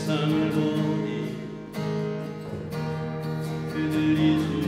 세상을 보니 그들이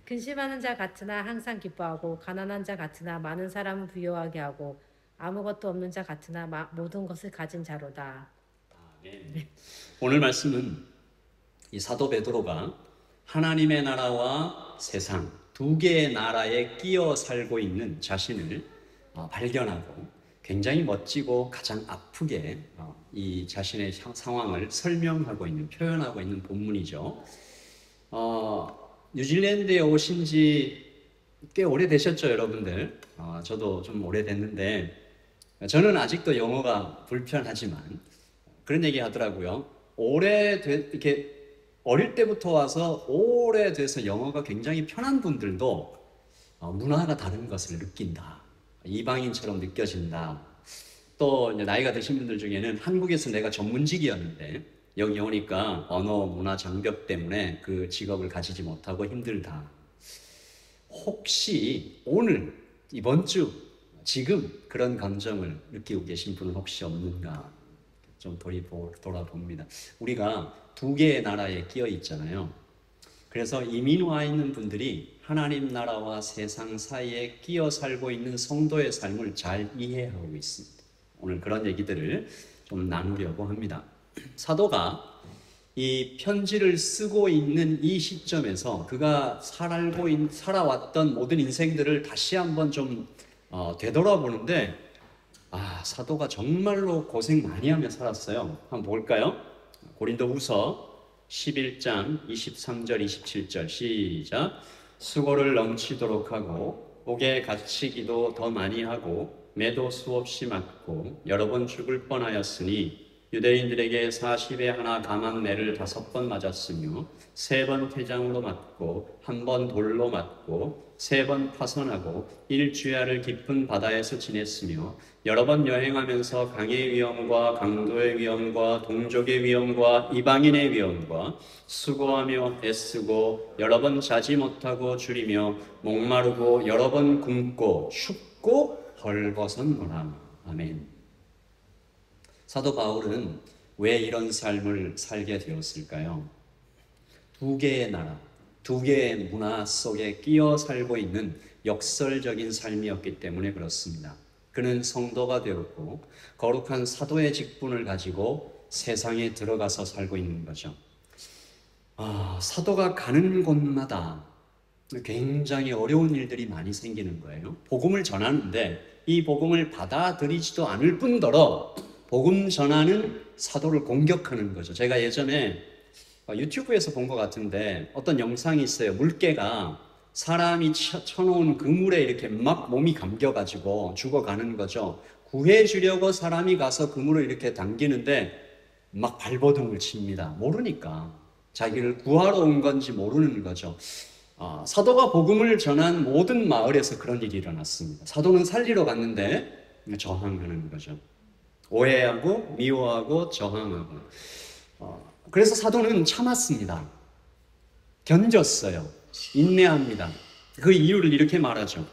근심하는 자 같으나 항상 기뻐하고 가난한 자 같으나 많은 사람을 부유하게 하고 아무것도 없는 자 같으나 모든 것을 가진 자로다. 네. 오늘 말씀은 이 사도 베드로가 하나님의 나라와 세상 두 개의 나라에 끼어 살고 있는 자신을 발견하고 굉장히 멋지고 가장 아프게 이 자신의 상황을 설명하고 있는, 표현하고 있는 본문이죠. 뉴질랜드에 오신 지 꽤 오래되셨죠, 여러분들? 저도 좀 오래됐는데 저는 아직도 영어가 불편하지만 그런 얘기 하더라고요. 이렇게 어릴 때부터 와서 오래돼서 영어가 굉장히 편한 분들도 문화가 다른 것을 느낀다. 이방인처럼 느껴진다. 또 이제 나이가 드신 분들 중에는 한국에서 내가 전문직이었는데 여기 오니까 언어, 문화 장벽 때문에 그 직업을 가지지 못하고 힘들다. 혹시 오늘, 이번 주, 지금 그런 감정을 느끼고 계신 분은 혹시 없는가? 좀 돌아봅니다. 우리가 두 개의 나라에 끼어 있잖아요. 그래서 이민 와 있는 분들이 하나님 나라와 세상 사이에 끼어 살고 있는 성도의 삶을 잘 이해하고 있습니다. 오늘 그런 얘기들을 좀 나누려고 합니다. 사도가 이 편지를 쓰고 있는 이 시점에서 그가 살아왔던 모든 인생들을 다시 한번 좀 되돌아보는데 사도가 정말로 고생 많이 하며 살았어요. 한번 볼까요? 고린도후서 11장 23절 27절 시작. 수고를 넘치도록 하고 옥에 갇히기도 더 많이 하고 매도 수없이 맞고 여러 번 죽을 뻔하였으니 유대인들에게 40에 하나 감한 매를 5번 맞았으며 3번 태장으로 맞고 1번 돌로 맞고 3번 파선하고 일주야를 깊은 바다에서 지냈으며 여러 번 여행하면서 강의 위험과 강도의 위험과 동족의 위험과 이방인의 위험과 수고하며 애쓰고 여러 번 자지 못하고 줄이며 목마르고 여러 번 굶고 춥고 헐벗었노라. 아멘. 사도 바울은 왜 이런 삶을 살게 되었을까요? 두 개의 나라, 두 개의 문화 속에 끼어 살고 있는 역설적인 삶이었기 때문에 그렇습니다. 그는 성도가 되었고 거룩한 사도의 직분을 가지고 세상에 들어가서 살고 있는 거죠. 사도가 가는 곳마다 굉장히 어려운 일들이 많이 생기는 거예요. 복음을 전하는데 이 복음을 받아들이지도 않을 뿐더러 복음 전하는 사도를 공격하는 거죠. 제가 예전에 유튜브에서 본 것 같은데 어떤 영상이 있어요. 물개가 사람이 쳐놓은 그물에 이렇게 막 몸이 감겨가지고 죽어가는 거죠. 구해주려고 사람이 가서 그물을 이렇게 당기는데 막 발버둥을 칩니다. 모르니까. 자기를 구하러 온 건지 모르는 거죠. 사도가 복음을 전한 모든 마을에서 그런 일이 일어났습니다. 사도는 살리러 갔는데 저항하는 거죠. 오해하고 미워하고 저항하고. 그래서 사도는 참았습니다. 견뎠어요. 인내합니다. 그 이유를 이렇게 말하죠.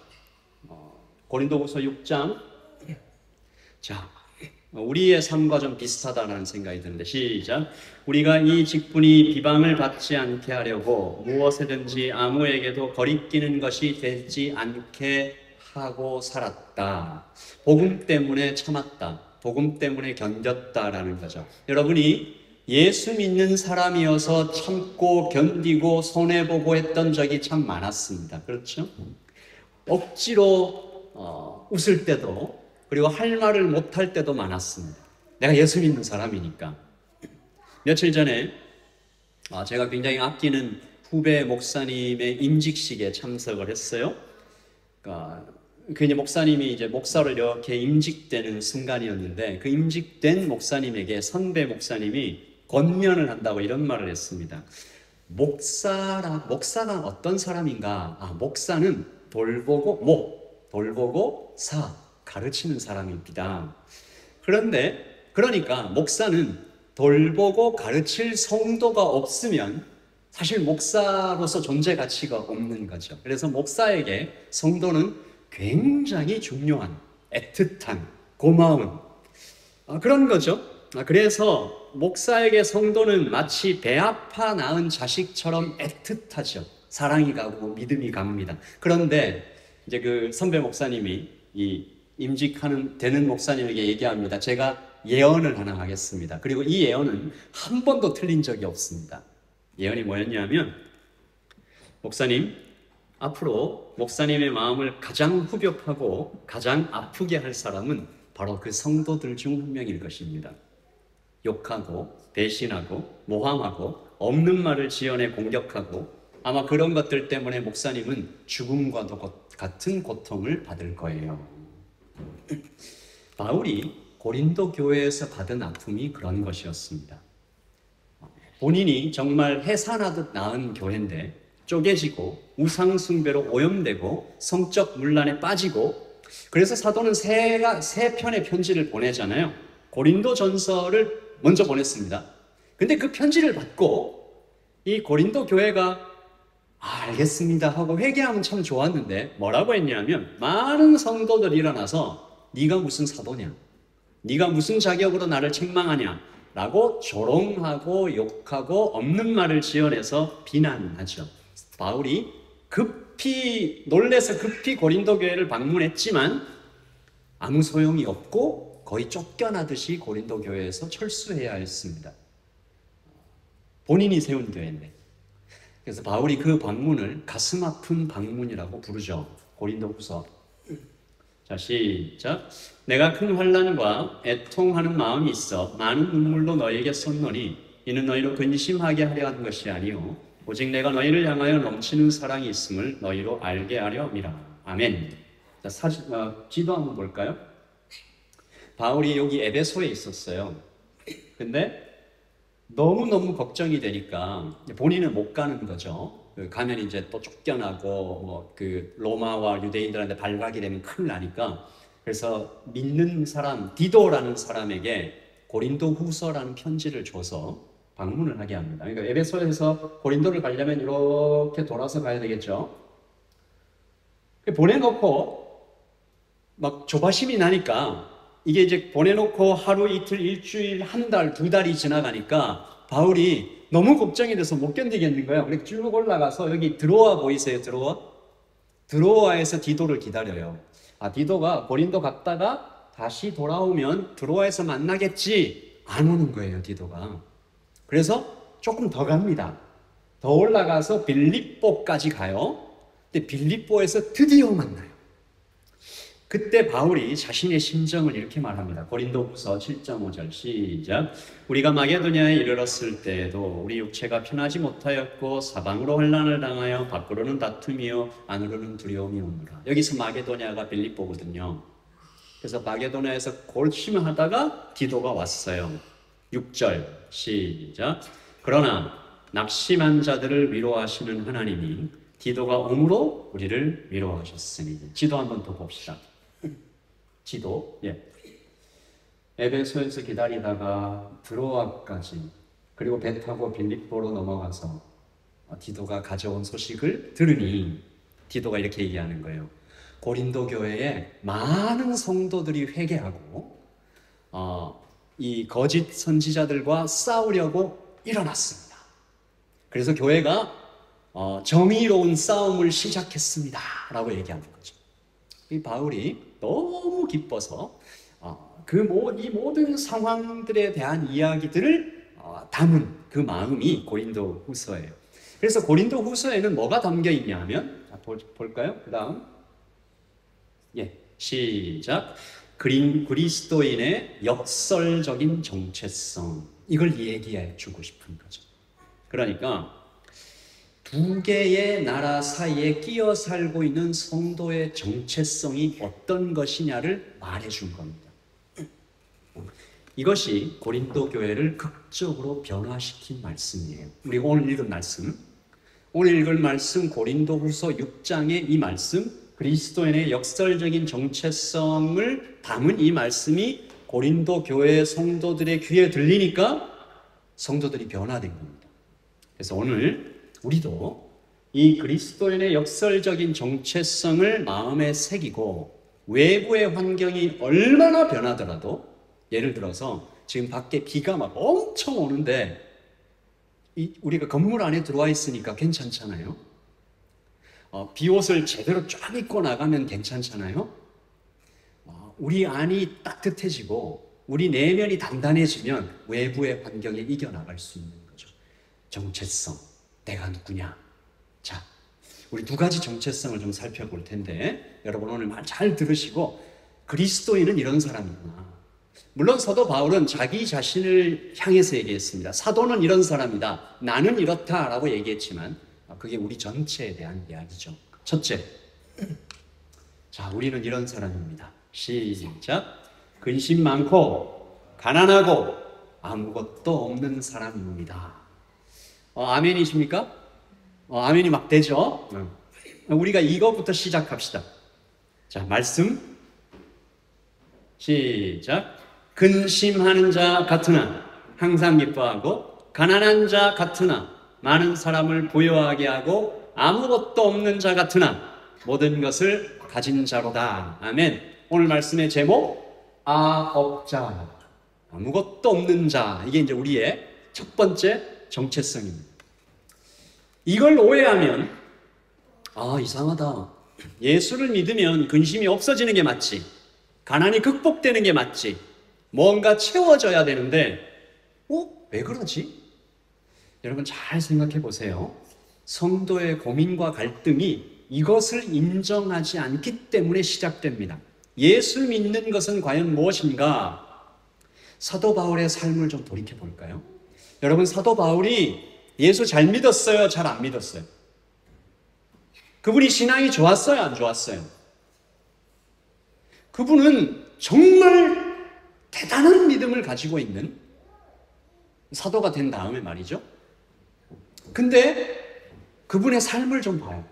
고린도후서 6장. 자, 우리의 삶과 좀 비슷하다는 생각이 드는데 시작. 우리가 이 직분이 비방을 받지 않게 하려고 무엇에든지 아무에게도 거리끼는 것이 되지 않게 하고 살았다. 복음 때문에 참았다. 복음 때문에 견뎠다라는 거죠. 여러분이 예수 믿는 사람이어서 참고 견디고 손해보고 했던 적이 참 많았습니다. 그렇죠? 억지로 웃을 때도 그리고 할 말을 못할 때도 많았습니다. 내가 예수 믿는 사람이니까. 며칠 전에 제가 굉장히 아끼는 후배 목사님의 임직식에 참석을 했어요. 그 목사님이 이제 목사로 이렇게 임직되는 순간이었는데 그 임직된 목사님에게 선배 목사님이 권면을 한다고 이런 말을 했습니다. 목사가 어떤 사람인가? 목사는 돌보고 사 가르치는 사람입니다. 그러니까 목사는 돌보고 가르칠 성도가 없으면 사실 목사로서 존재 가치가 없는 거죠. 그래서 목사에게 성도는 굉장히 중요한, 애틋한, 고마운 그런 거죠. 그래서 목사에게 성도는 마치 배 아파 낳은 자식처럼 애틋하죠. 사랑이 가고 믿음이 갑니다. 그런데 이제 그 선배 목사님이 이 임직하는 되는 목사님에게 얘기합니다. 제가 예언을 하나 하겠습니다. 그리고 이 예언은 한 번도 틀린 적이 없습니다. 예언이 뭐였냐면, 목사님, 앞으로 목사님의 마음을 가장 후벼파고 가장 아프게 할 사람은 바로 그 성도들 중 한 명일 것입니다. 욕하고 배신하고 모함하고 없는 말을 지어내 공격하고 아마 그런 것들 때문에 목사님은 죽음과도 같은 고통을 받을 거예요. 바울이 고린도 교회에서 받은 아픔이 그런 것이었습니다. 본인이 정말 해산하듯 낳은 교회인데 쪼개지고 우상 숭배로 오염되고 성적 문란에 빠지고, 그래서 사도는 세 편의 편지를 보내잖아요. 고린도 전서를 먼저 보냈습니다. 근데 그 편지를 받고 이 고린도 교회가 알겠습니다 하고 회개하면 참 좋았는데 뭐라고 했냐면, 많은 성도들이 일어나서 네가 무슨 사도냐, 네가 무슨 자격으로 나를 책망하냐 라고 조롱하고 욕하고 없는 말을 지어내서 비난하죠. 바울이 놀래서 급히 고린도 교회를 방문했지만 아무 소용이 없고 거의 쫓겨나듯이 고린도 교회에서 철수해야 했습니다. 본인이 세운 교회인데. 그래서 바울이 그 방문을 가슴 아픈 방문이라고 부르죠. 고린도후서. 자, 시작. 내가 큰 환난과 애통하는 마음이 있어 많은 눈물로 너에게 쏟노니 이는 너희로 근심하게 하려 한 것이 아니요 오직 내가 너희를 향하여 넘치는 사랑이 있음을 너희로 알게 하려 함이라. 아멘. 자, 지도 한번 볼까요? 바울이 여기 에베소에 있었어요. 근데 너무너무 걱정이 되니까 본인은 못 가는 거죠. 가면 이제 또 쫓겨나고 그 로마와 유대인들한테 발각이 되면 큰일 나니까, 그래서 믿는 사람 디도라는 사람에게 고린도 후서라는 편지를 줘서 방문을 하게 합니다. 그러니까 에베소에서 고린도를 가려면 이렇게 돌아서 가야 되겠죠. 보내놓고 막 조바심이 나니까, 이게 이제 보내놓고 하루 이틀 일주일 한 달 두 달이 지나가니까 바울이 너무 걱정이 돼서 못 견디겠는 거예요. 그래서 쭉 올라가서 여기 드로아 보이세요? 드로아에서 디도를 기다려요. 디도가 고린도 갔다가 다시 돌아오면 드로아에서 만나겠지. 안 오는 거예요, 디도가. 그래서 조금 더 갑니다. 더 올라가서 빌립보까지 가요. 근데 빌립보에서 드디어 만나요. 그때 바울이 자신의 심정을 이렇게 말합니다. 고린도후서 7.5절 시작. 우리가 마게도냐에 이르렀을 때에도 우리 육체가 편하지 못하였고 사방으로 환난을 당하여 밖으로는 다툼이요 안으로는 두려움이 오느라. 여기서 마게도냐가 빌립보거든요. 그래서 마게도냐에서 골심하다가 디도가 왔어요. 6절 시작. 그러나 낙심한 자들을 위로하시는 하나님이 디도가 옴으로 우리를 위로하셨으니. 지도 한번 더 봅시다. 지도. 에베소에서 기다리다가 드로아까지, 그리고 배 타고 빌립보로 넘어가서 디도가 가져온 소식을 들으니 디도가 이렇게 얘기하는 거예요. 고린도 교회에 많은 성도들이 회개하고 이 거짓 선지자들과 싸우려고 일어났습니다. 그래서 교회가 정의로운 싸움을 시작했습니다 라고 얘기하는 거죠. 이 바울이 너무 기뻐서 이 모든 상황들에 대한 이야기들을 담은 그 마음이 고린도 후서예요. 그래서 고린도 후서에는 뭐가 담겨 있냐면, 볼까요? 그 다음. 시작. 그리스도인의 역설적인 정체성. 이걸 얘기해 주고 싶은 거죠. 그러니까 두 개의 나라 사이에 끼어 살고 있는 성도의 정체성이 어떤 것이냐를 말해준 겁니다. 이것이 고린도 교회를 극적으로 변화시킨 말씀이에요. 우리 오늘 읽은 말씀 고린도후서 6장의 이 말씀, 그리스도인의 역설적인 정체성을 담은 이 말씀이 고린도 교회 성도들의 귀에 들리니까 성도들이 변화된 겁니다. 그래서 오늘 우리도 이 그리스도인의 역설적인 정체성을 마음에 새기고 외부의 환경이 얼마나 변하더라도, 예를 들어서 지금 밖에 비가 막 엄청 오는데 우리가 건물 안에 들어와 있으니까 괜찮잖아요. 비옷을 제대로 쫙 입고 나가면 괜찮잖아요. 우리 안이 따뜻해지고 우리 내면이 단단해지면 외부의 환경에 이겨나갈 수 있는 거죠. 정체성, 내가 누구냐. 자, 우리 두 가지 정체성을 좀 살펴볼 텐데 여러분 오늘 말 잘 들으시고 그리스도인은 이런 사람이구나. 물론 사도 바울은 자기 자신을 향해서 얘기했습니다. 사도는 이런 사람이다. 나는 이렇다라고 얘기했지만 그게 우리 전체에 대한 이야기죠. 첫째, 자, 우리는 이런 사람입니다. 시작. 근심 많고 가난하고 아무것도 없는 사람입니다. 아멘이십니까? 아멘이 막 되죠? 우리가 이거부터 시작합시다. 자, 말씀 시작. 근심하는 자 같으나 항상 기뻐하고 가난한 자 같으나 많은 사람을 부유하게 하고 아무것도 없는 자 같으나 모든 것을 가진 자로다. 아멘. 오늘 말씀의 제목 아업자, 아무것도 없는 자. 이게 이제 우리의 첫 번째 정체성입니다. 이걸 오해하면 이상하다. 예수를 믿으면 근심이 없어지는 게 맞지, 가난이 극복되는 게 맞지, 뭔가 채워져야 되는데 왜 그러지? 여러분 잘 생각해 보세요. 성도의 고민과 갈등이 이것을 인정하지 않기 때문에 시작됩니다. 예수 믿는 것은 과연 무엇인가? 사도 바울의 삶을 좀 돌이켜 볼까요? 여러분, 사도 바울이 예수 잘 믿었어요? 잘 안 믿었어요? 그분이 신앙이 좋았어요? 안 좋았어요? 그분은 정말 대단한 믿음을 가지고 있는 사도가 된 다음에 말이죠. 근데 그분의 삶을 좀 봐요.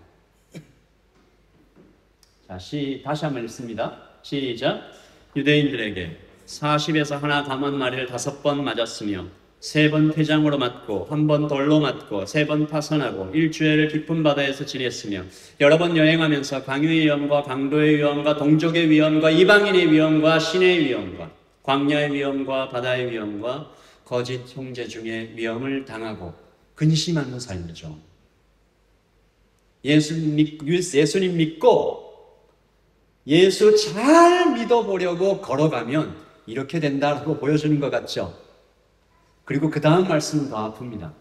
자, 다시 한번 읽습니다. 시작. 유대인들에게 40에서 하나 감한 마리를 5번 맞았으며 3번 회장으로 맞고 1번 돌로 맞고 3번 파선하고 일주일을 깊은 바다에서 지냈으며 여러 번 여행하면서 강유의 위험과 강도의 위험과 동족의 위험과 이방인의 위험과 신의 위험과 광야의 위험과 바다의 위험과 거짓 형제 중에 위험을 당하고 근심하는 삶이죠. 예수님 믿고 예수 잘 믿어보려고 걸어가면 이렇게 된다고 보여주는 것 같죠? 그리고 그 다음 말씀은 더 아픕니다.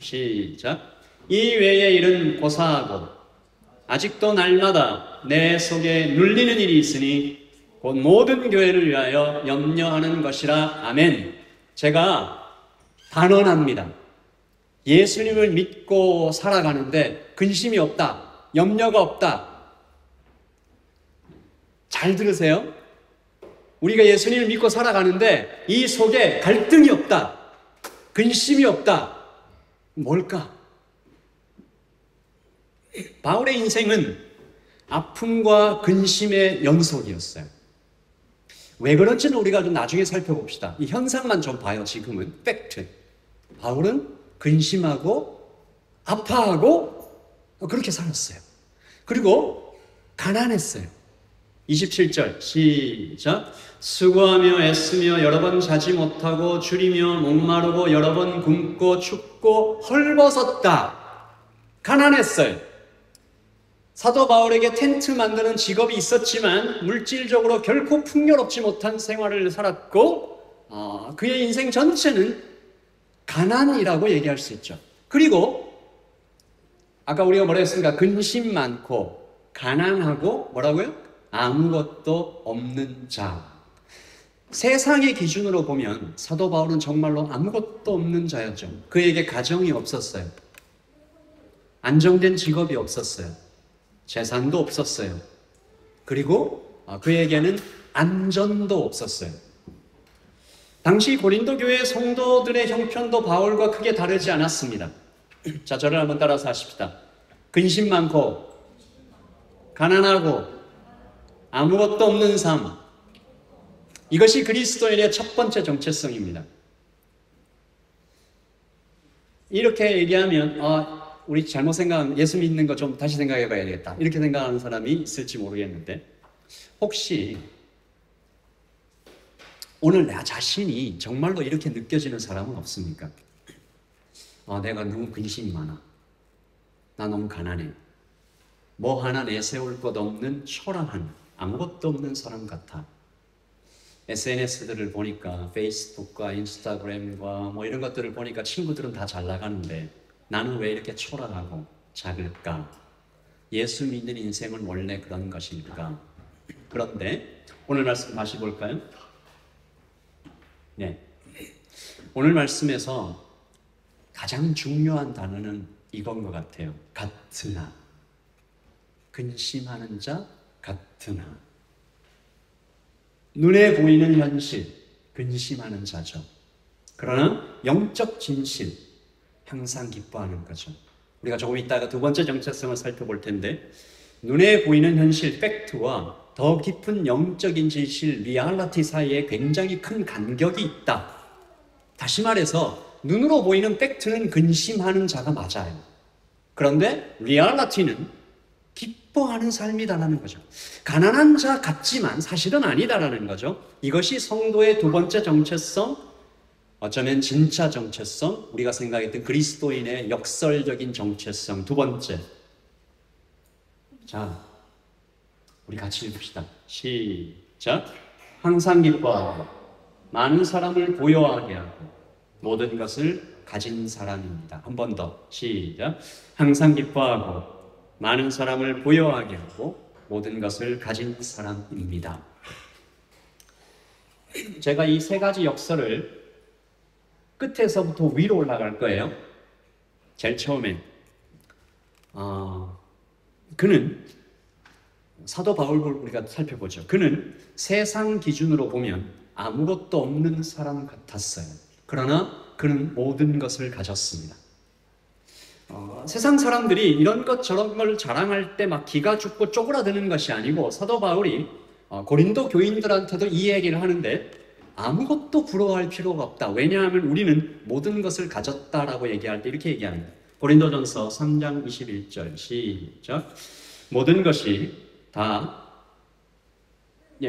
시작. 이 외의 일은 고사하고 아직도 날마다 내 속에 눌리는 일이 있으니 곧 모든 교회를 위하여 염려하는 것이라. 아멘. 제가 단언합니다. 예수님을 믿고 살아가는데 근심이 없다, 염려가 없다. 잘 들으세요. 우리가 예수님을 믿고 살아가는데 이 속에 갈등이 없다, 근심이 없다. 뭘까? 바울의 인생은 아픔과 근심의 연속이었어요. 왜 그런지는 우리가 좀 나중에 살펴봅시다. 이 현상만 좀 봐요. 지금은 팩트. 바울은 근심하고 아파하고 그렇게 살았어요. 그리고 가난했어요. 27절 시작. 수고하며 애쓰며 여러 번 자지 못하고 줄이며 목마르고 여러 번 굶고 춥고 헐벗었다. 가난했어요. 사도 바울에게 텐트 만드는 직업이 있었지만 물질적으로 결코 풍요롭지 못한 생활을 살았고 그의 인생 전체는 가난이라고 얘기할 수 있죠. 그리고 아까 우리가 뭐라 했습니까? 근심 많고 가난하고 뭐라고요? 아무것도 없는 자. 세상의 기준으로 보면 사도 바울은 정말로 아무것도 없는 자였죠. 그에게 가정이 없었어요. 안정된 직업이 없었어요. 재산도 없었어요. 그리고 그에게는 안전도 없었어요. 당시 고린도 교회 성도들의 형편도 바울과 크게 다르지 않았습니다. 자, 저를 한번 따라서 하십시다. 근심 많고 가난하고 아무것도 없는 삶. 이것이 그리스도인의 첫 번째 정체성입니다. 이렇게 얘기하면 우리 잘못 생각하면 예수 믿는 거 좀 다시 생각해 봐야 되겠다, 이렇게 생각하는 사람이 있을지 모르겠는데, 혹시 오늘 나 자신이 정말로 이렇게 느껴지는 사람은 없습니까? 내가 너무 근심이 많아. 나 너무 가난해. 뭐 하나 내세울 것 없는 초라한, 아무것도 없는 사람 같아. SNS들을 보니까, 페이스북과 인스타그램과 뭐 이런 것들을 보니까 친구들은 다 잘 나가는데 나는 왜 이렇게 초라하고 작을까? 예수 믿는 인생은 원래 그런 것일까? 그런데 오늘 말씀 다시 볼까요? 네. 오늘 말씀에서 가장 중요한 단어는 이건 것 같아요. 같으나. 근심하는 자 같으나. 눈에 보이는 현실, 근심하는 자죠. 그러나 영적 진실, 항상 기뻐하는 거죠. 우리가 조금 이따가 두 번째 정체성을 살펴볼 텐데, 눈에 보이는 현실, 팩트와 더 깊은 영적인 진실, 리얼리티 사이에 굉장히 큰 간격이 있다. 다시 말해서 눈으로 보이는 팩트는 근심하는 자가 맞아요. 그런데 리얼리티는 기뻐하는 삶이다라는 거죠. 가난한 자 같지만 사실은 아니다라는 거죠. 이것이 성도의 두 번째 정체성, 어쩌면 진짜 정체성, 우리가 생각했던 그리스도인의 역설적인 정체성 두 번째. 자, 우리 같이 읽읍시다. 시작. 항상 기뻐하고 많은 사람을 보여하게 하고 모든 것을 가진 사람입니다. 한 번 더. 시작. 항상 기뻐하고 많은 사람을 보여하게 하고 모든 것을 가진 사람입니다. 제가 이 세 가지 역설을 끝에서부터 위로 올라갈 거예요. 제일 처음에 그는, 사도 바울을 우리가 살펴보죠. 그는 세상 기준으로 보면 아무것도 없는 사람 같았어요. 그러나 그는 모든 것을 가졌습니다. 세상 사람들이 이런 것 저런 걸 자랑할 때 막 기가 죽고 쪼그라드는 것이 아니고, 사도 바울이 고린도 교인들한테도 이 얘기를 하는데 아무것도 부러워할 필요가 없다. 왜냐하면 우리는 모든 것을 가졌다라고 얘기할 때 이렇게 얘기합니다. 고린도전서 3장 21절 시작. 모든 것이 다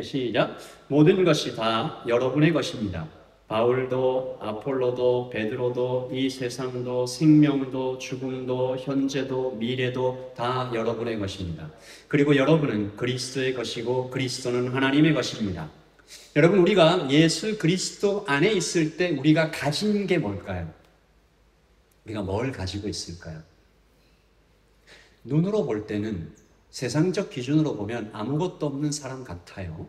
시작. 모든 것이 다 여러분의 것입니다. 바울도 아폴로도 베드로도 이 세상도 생명도 죽음도 현재도 미래도 다 여러분의 것입니다. 그리고 여러분은 그리스도의 것이고 그리스도는 하나님의 것입니다. 여러분, 우리가 예수 그리스도 안에 있을 때 우리가 가진 게 뭘까요? 우리가 뭘 가지고 있을까요? 눈으로 볼 때는, 세상적 기준으로 보면 아무것도 없는 사람 같아요.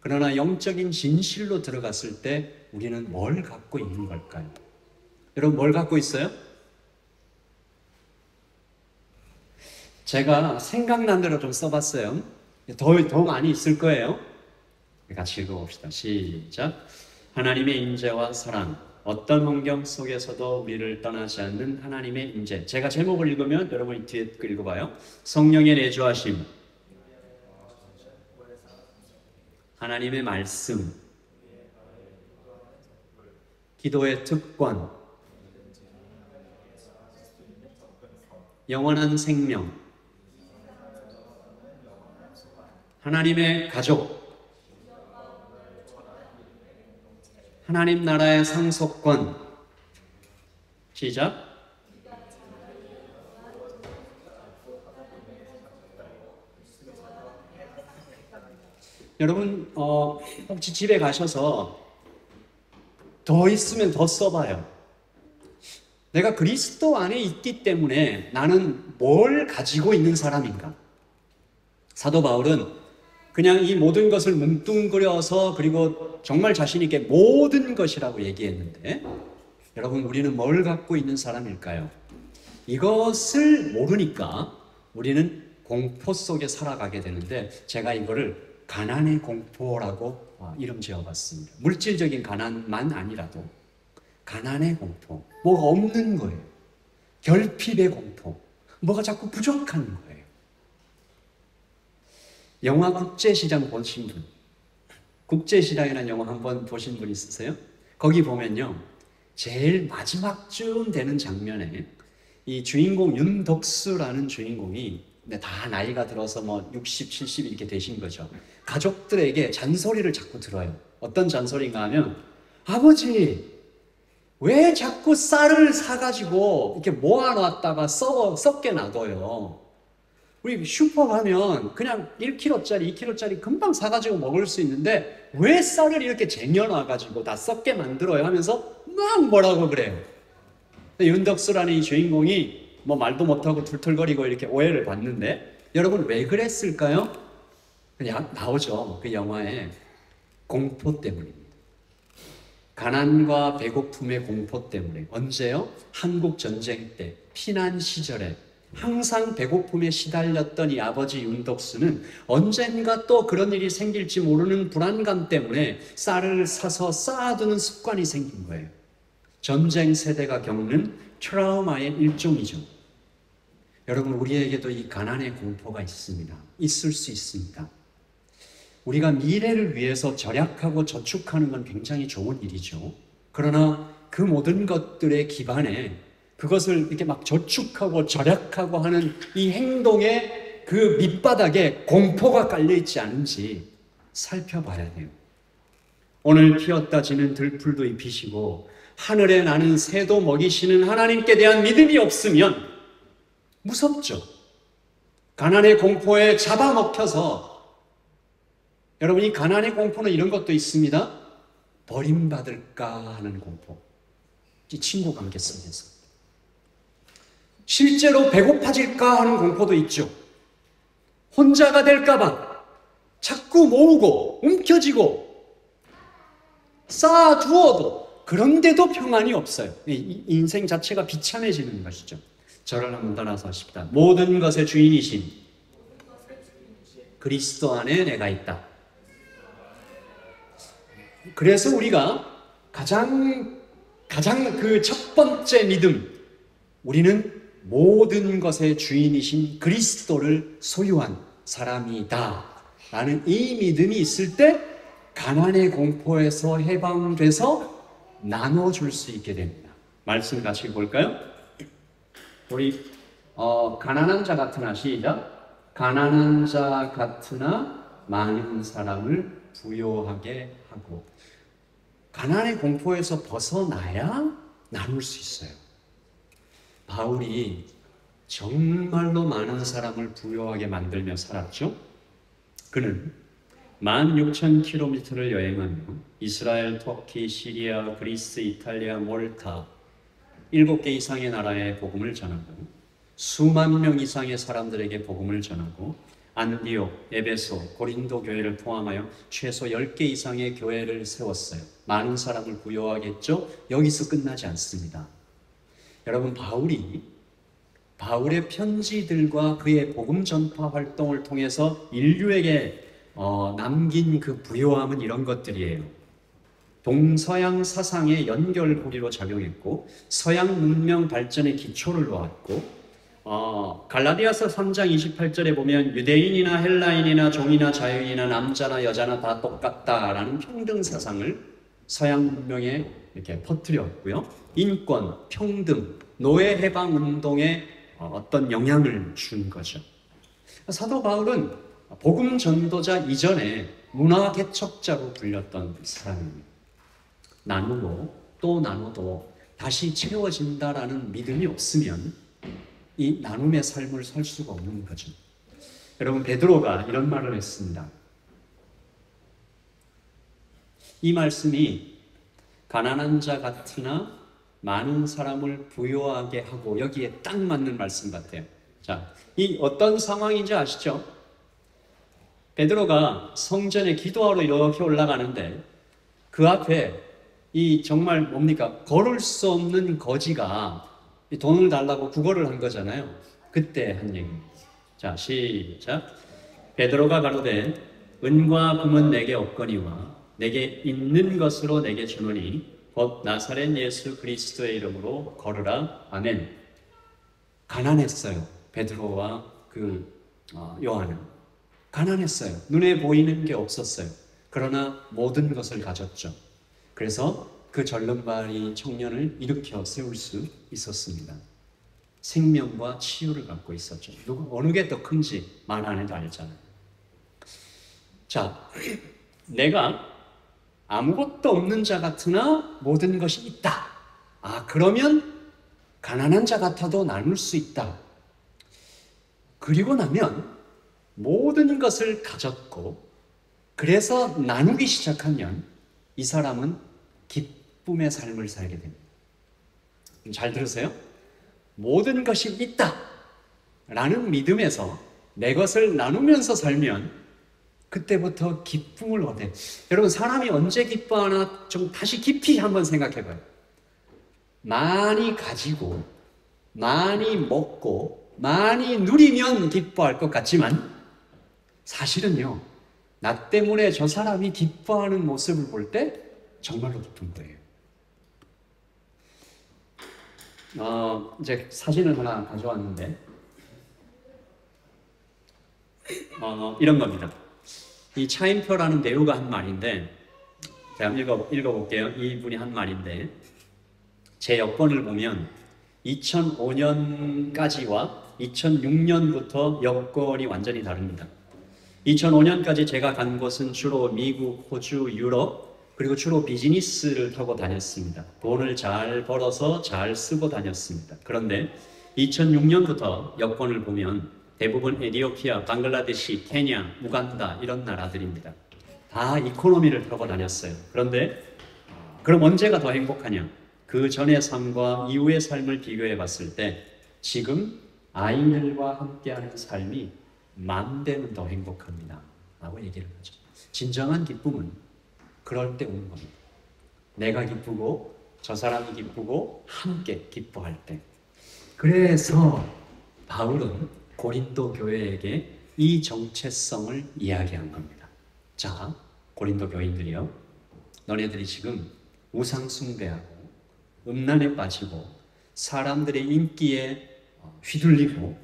그러나 영적인 진실로 들어갔을 때 우리는 뭘 갖고 있는 걸까요? 여러분, 뭘 갖고 있어요? 제가 생각난 대로 좀 써봤어요. 더 많이 있을 거예요. 같이 읽어봅시다. 시작. 하나님의 인재와 사랑, 어떤 환경 속에서도 우리를 떠나지 않는 하나님의 인재. 제가 제목을 읽으면 여러분이 뒤에 읽어봐요. 성령의 내주하심, 하나님의 말씀, 기도의 특권, 영원한 생명, 하나님의 가족, 하나님 나라의 상속권. 시작. 여러분, 혹시 집에 가셔서 더 있으면 더 써봐요. 내가 그리스도 안에 있기 때문에 나는 뭘 가지고 있는 사람인가? 사도 바울은 그냥 이 모든 것을 뭉뚱그려서, 그리고 정말 자신 있게 모든 것이라고 얘기했는데, 여러분, 우리는 뭘 갖고 있는 사람일까요? 이것을 모르니까 우리는 공포 속에 살아가게 되는데, 제가 이거를 가난의 공포라고 이름 지어봤습니다. 물질적인 가난만 아니라도 가난의 공포, 뭐가 없는 거예요. 결핍의 공포, 뭐가 자꾸 부족한 거예요. 영화 국제시장 보신 분, 국제시장이라는 영화 한번 보신 분 있으세요? 거기 보면요, 제일 마지막쯤 되는 장면에 이 주인공 윤덕수라는 주인공이 근데 다 나이가 들어서 뭐 60, 70 이렇게 되신 거죠. 가족들에게 잔소리를 자꾸 들어요. 어떤 잔소리인가 하면, 아버지, 왜 자꾸 쌀을 사가지고 이렇게 모아놨다가 썩게 놔둬요? 우리 슈퍼 가면 그냥 1kg짜리, 2kg짜리 금방 사가지고 먹을 수 있는데 왜 쌀을 이렇게 쟁여놔가지고 다 썩게 만들어요? 하면서 막 뭐라고 그래요. 윤덕수라는 이 주인공이 뭐 말도 못하고 툴툴거리고 이렇게 오해를 받는데, 여러분 왜 그랬을까요? 그냥 나오죠. 그 영화에 공포 때문입니다. 가난과 배고픔의 공포 때문에. 언제요? 한국 전쟁 때, 피난 시절에 항상 배고픔에 시달렸던 이 아버지 윤덕수는 언젠가 또 그런 일이 생길지 모르는 불안감 때문에 쌀을 사서 쌓아두는 습관이 생긴 거예요. 전쟁 세대가 겪는 트라우마의 일종이죠. 여러분, 우리에게도 이 가난의 공포가 있습니다. 있을 수 있습니다. 우리가 미래를 위해서 절약하고 저축하는 건 굉장히 좋은 일이죠. 그러나 그 모든 것들의 기반에 그것을 이렇게 막 저축하고 절약하고 하는 이 행동의 그 밑바닥에 공포가 깔려있지 않은지 살펴봐야 돼요. 오늘 피었다 지는 들풀도 입히시고 하늘에 나는 새도 먹이시는 하나님께 대한 믿음이 없으면 무섭죠. 가난의 공포에 잡아먹혀서, 여러분, 이 가난의 공포는 이런 것도 있습니다. 버림받을까 하는 공포. 이 친구 관계 속에서. 실제로 배고파질까 하는 공포도 있죠. 혼자가 될까봐 자꾸 모으고 움켜쥐고 쌓아두어도 그런데도 평안이 없어요. 이 인생 자체가 비참해지는 것이죠. 저를 한번 따라서 하십시다. 모든 것의 주인이신 그리스도 안에 내가 있다. 그래서 우리가 가장 그 첫 번째 믿음, 우리는 모든 것의 주인이신 그리스도를 소유한 사람이다 라는 이 믿음이 있을 때 가난의 공포에서 해방돼서 나눠줄 수 있게 됩니다. 말씀 같이 볼까요? 우리 가난한 자 같으나, 시작. 가난한 자 같으나 많은 사람을 부요하게 하고. 가난의 공포에서 벗어나야 나눌 수 있어요. 바울이 정말로 많은 사람을 부요하게 만들며 살았죠. 그는 16,000km를 여행하며 이스라엘, 터키, 시리아, 그리스, 이탈리아, 몰타 7개 이상의 나라에 복음을 전하고 수만 명 이상의 사람들에게 복음을 전하고 안디옥, 에베소, 고린도 교회를 포함하여 최소 10개 이상의 교회를 세웠어요. 많은 사람을 부요하게 했죠. 여기서 끝나지 않습니다. 여러분, 바울의 편지들과 그의 복음 전파 활동을 통해서 인류에게 남긴 그 부요함은 이런 것들이에요. 동서양 사상의 연결고리로 작용했고 서양 문명 발전의 기초를 놓았고, 갈라디아서 3장 28절에 보면 유대인이나 헬라인이나 종이나 자유인이나 남자나 여자나 다 똑같다라는 평등 사상을 서양 문명에 이렇게 퍼뜨렸고요. 인권, 평등, 노예 해방 운동에 어떤 영향을 준 거죠. 사도 바울은 복음 전도자 이전에 문화 개척자로 불렸던 사람입니다. 나누고 또 나눠도 다시 채워진다라는 믿음이 없으면 이 나눔의 삶을 살 수가 없는 거죠. 여러분, 베드로가 이런 말을 했습니다. 이 말씀이 가난한 자 같으나 많은 사람을 부요하게 하고, 여기에 딱 맞는 말씀 같아요. 자, 이 어떤 상황인지 아시죠? 베드로가 성전에 기도하러 이렇게 올라가는데 그 앞에 이 정말 뭡니까? 걸을 수 없는 거지가 돈을 달라고 구걸을 한 거잖아요. 그때 한 얘기입니다. 자, 시작. 베드로가 가로되 은과 금은 내게 없거니와 내게 있는 것으로 내게 주노니 곧 나사렛 예수 그리스도의 이름으로 걸으라. 아멘. 가난했어요. 베드로와 요한은 가난했어요. 눈에 보이는 게 없었어요. 그러나 모든 것을 가졌죠. 그래서 그 절름발이 청년을 일으켜 세울 수 있었습니다. 생명과 치유를 갖고 있었죠. 어느 게 더 큰지 만한해도 알잖아요. 자, 내가 아무것도 없는 자 같으나 모든 것이 있다. 그러면 가난한 자 같아도 나눌 수 있다. 그리고 나면 모든 것을 가졌고 그래서 나누기 시작하면 이 사람은 기쁨의 삶을 살게 됩니다. 잘 들으세요? 모든 것이 있다 라는 믿음에서 내 것을 나누면서 살면 그때부터 기쁨을 얻어요. 여러분, 사람이 언제 기뻐하나 좀 다시 깊이 한번 생각해 봐요. 많이 가지고 많이 먹고 많이 누리면 기뻐할 것 같지만 사실은요, 나 때문에 저 사람이 기뻐하는 모습을 볼 때 정말로 기쁜 거예요. 이제 사진을 하나 가져왔는데 이런 겁니다. 이 차인표라는 배우가 한 말인데 제가 읽어볼게요. 이분이 한 말인데 제 여권을 보면 2005년까지와 2006년부터 여권이 완전히 다릅니다. 2005년까지 제가 간 곳은 주로 미국, 호주, 유럽 그리고 주로 비즈니스를 타고 다녔습니다. 돈을 잘 벌어서 잘 쓰고 다녔습니다. 그런데 2006년부터 여권을 보면 대부분 에티오피아, 방글라데시, 케냐, 우간다 이런 나라들입니다. 다 이코노미를 타고 다녔어요. 그런데 그럼 언제가 더 행복하냐? 그 전의 삶과 이후의 삶을 비교해 봤을 때 지금 아이들과 함께하는 삶이 만 배는 더 행복합니다 라고 얘기를 하죠. 진정한 기쁨은 그럴 때 오는 겁니다. 내가 기쁘고 저 사람이 기쁘고 함께 기뻐할 때. 그래서 바울은 고린도 교회에게 이 정체성을 이야기한 겁니다. 자, 고린도 교인들이요, 너네들이 지금 우상 숭배하고 음란에 빠지고 사람들의 인기에 휘둘리고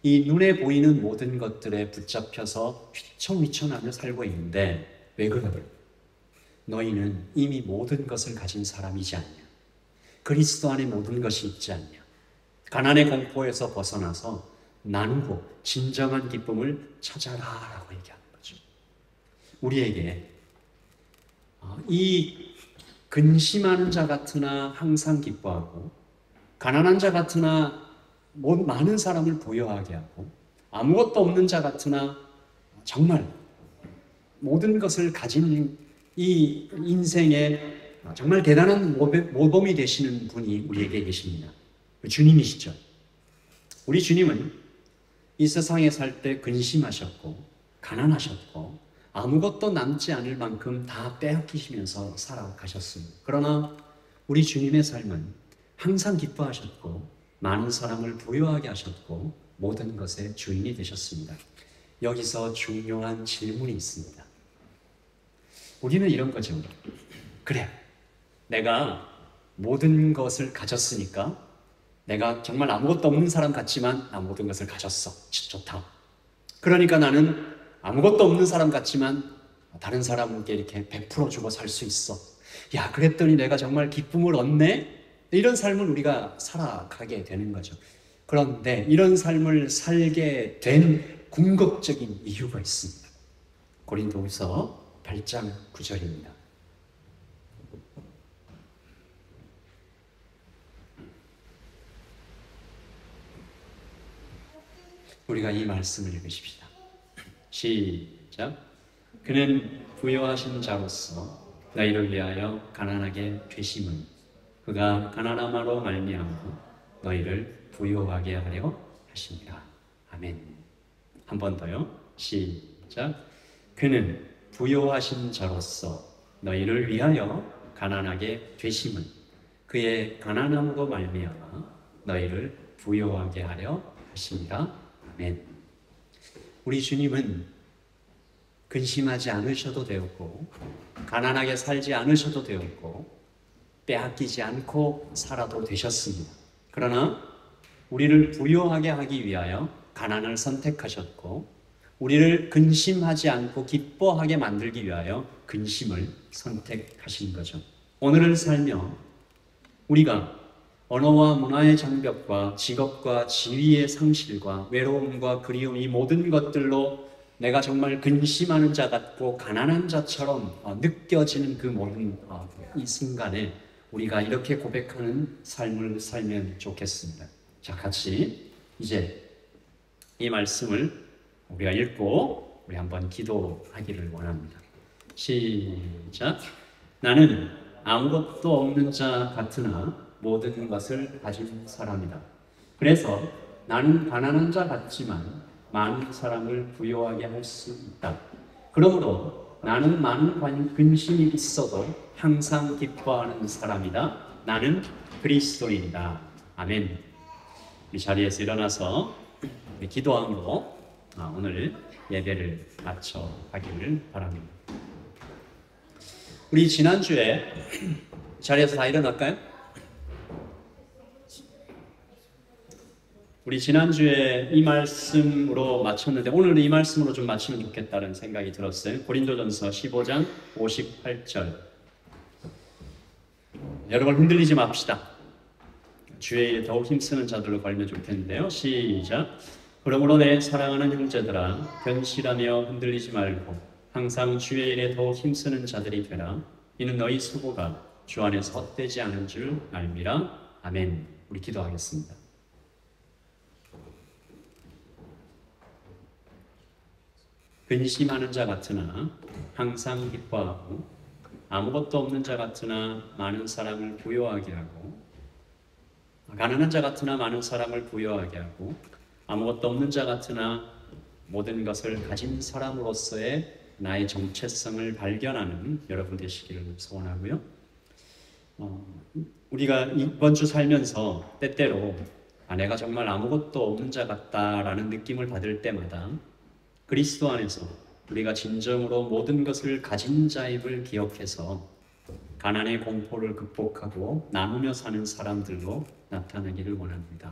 이 눈에 보이는 모든 것들에 붙잡혀서 휘청휘청하며 살고 있는데 왜 그래? 너희는 이미 모든 것을 가진 사람이지 않냐? 그리스도 안에 모든 것이 있지 않냐? 가난의 공포에서 벗어나서 나누고 진정한 기쁨을 찾아라라고 얘기하는 거죠. 우리에게 이 근심하는 자 같으나 항상 기뻐하고 가난한 자 같으나 많은 사람을 부여하게 하고 아무것도 없는 자 같으나 정말 모든 것을 가진 이 인생에 정말 대단한 모범이 되시는 분이 우리에게 계십니다. 주님이시죠. 우리 주님은 이 세상에 살 때 근심하셨고 가난하셨고 아무것도 남지 않을 만큼 다 빼앗기시면서 살아가셨습니다. 그러나 우리 주님의 삶은 항상 기뻐하셨고 많은 사람을 부여하게 하셨고 모든 것의 주인이 되셨습니다. 여기서 중요한 질문이 있습니다. 우리는 이런 거죠. 그래, 내가 모든 것을 가졌으니까 내가 정말 아무것도 없는 사람 같지만 나 모든 것을 가졌어. 좋다. 그러니까 나는 아무것도 없는 사람 같지만 다른 사람에게 이렇게 베풀어 주고 살 수 있어. 야, 그랬더니 내가 정말 기쁨을 얻네? 이런 삶을 우리가 살아가게 되는 거죠. 그런데 이런 삶을 살게 된 궁극적인 이유가 있습니다. 고린도후서 8장 9절입니다. 우리가 이 말씀을 읽으십시다. 시작. 그는 부여하신 자로서 너희를 위하여 가난하게 되심은 그가 가난함으로 말미암아 너희를 부여하게 하려 하심이라. 아멘. 한 번 더요. 시작. 그는 부여하신 자로서 너희를 위하여 가난하게 되심은 그의 가난함으로 말미암아 너희를 부여하게 하려 하심이라. 아멘. 우리 주님은 근심하지 않으셔도 되었고 가난하게 살지 않으셔도 되었고 빼앗기지 않고 살아도 되셨습니다. 그러나 우리를 부유하게 하기 위하여 가난을 선택하셨고 우리를 근심하지 않고 기뻐하게 만들기 위하여 근심을 선택하신 거죠. 오늘을 살며 우리가 언어와 문화의 장벽과 직업과 지위의 상실과 외로움과 그리움 이 모든 것들로 내가 정말 근심하는 자 같고 가난한 자처럼 느껴지는 그 모든 이 순간에 우리가 이렇게 고백하는 삶을 살면 좋겠습니다. 자, 같이 이제 이 말씀을 우리가 읽고 우리 한번 기도하기를 원합니다. 시작. 나는 아무것도 없는 자 같으나 모든 것을 가진 사람이다. 그래서 나는 가난한 자 같지만 많은 사람을 부유하게 할 수 있다. 그러므로 나는 많은 근심이 있어도 항상 기뻐하는 사람이다. 나는 그리스도인이다. 아멘. 이 자리에서 일어나서 기도함으로 오늘 예배를 마쳐 가기를 바랍니다. 우리 지난주에 자리에서 다 일어날까요? 우리 지난주에 이 말씀으로 마쳤는데 오늘 이 말씀으로 좀 마치면 좋겠다는 생각이 들었어요. 고린도전서 15장 58절. 여러분 흔들리지 맙시다. 주의 일에 더욱 힘쓰는 자들로 걸면 좋겠는데요. 시작. 그러므로 내 사랑하는 형제들아 견실하며 흔들리지 말고 항상 주의 일에 더욱 힘쓰는 자들이 되라. 이는 너희 수고가 주 안에서 헛되지 않은 줄 알미라. 아멘. 우리 기도하겠습니다. 근심하는 자 같으나 항상 기뻐하고 아무것도 없는 자 같으나 많은 사람을 부유하게 하고 가난한 자 같으나 많은 사람을 부유하게 하고 아무것도 없는 자 같으나 모든 것을 가진 사람으로서의 나의 정체성을 발견하는 여러분 되시기를 소원하고요. 우리가 이번 주 살면서 때때로 내가 정말 아무것도 없는 자 같다라는 느낌을 받을 때마다 그리스도 안에서 우리가 진정으로 모든 것을 가진 자임을 기억해서 가난의 공포를 극복하고 나누며 사는 사람들로 나타나기를 원합니다.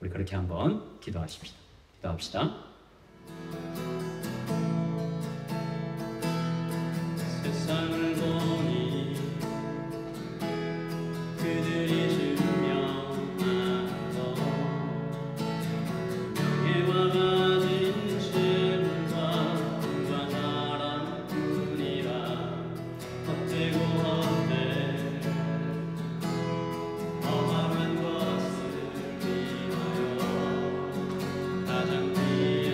우리 그렇게 한번 기도하십시다. 기도합시다. 세상을 보니 그들이 증명한 것 명예와 가진 재물과 돈과 사랑뿐이라 헛되고 헛돼 허망한 것을 위하여 가장 귀한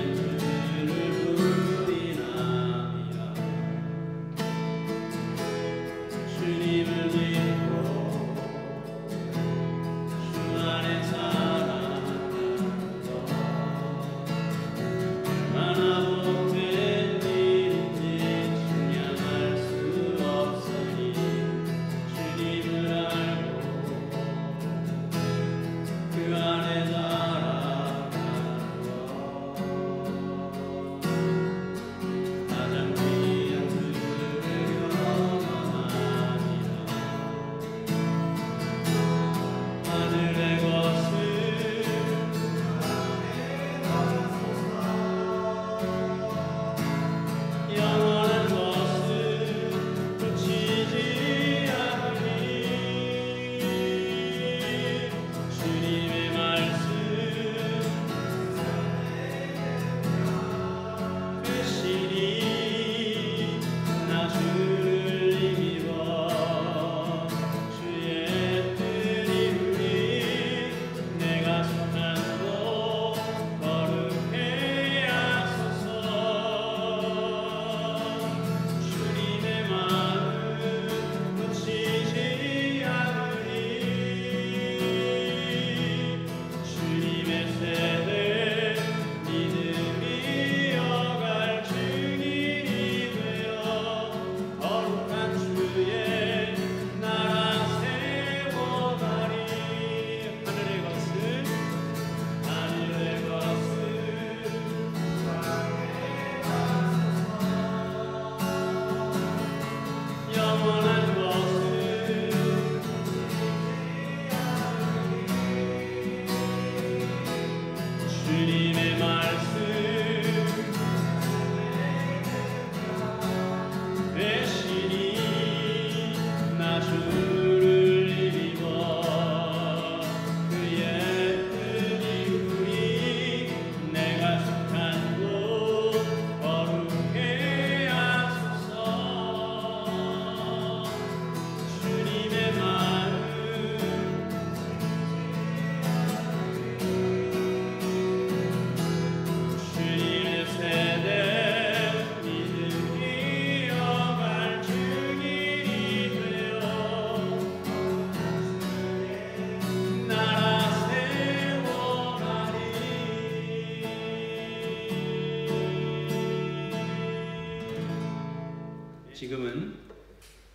지금은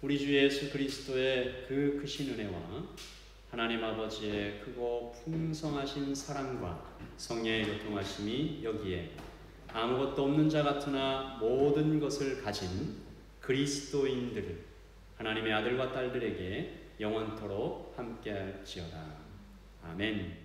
우리 주 예수 그리스도의 그 크신 은혜와 하나님 아버지의 크고 풍성하신 사랑과 성령의 교통하심이 여기에 아무것도 없는 자 같으나 모든 것을 가진 그리스도인들, 하나님의 아들과 딸들에게 영원토록 함께할지어다. 아멘.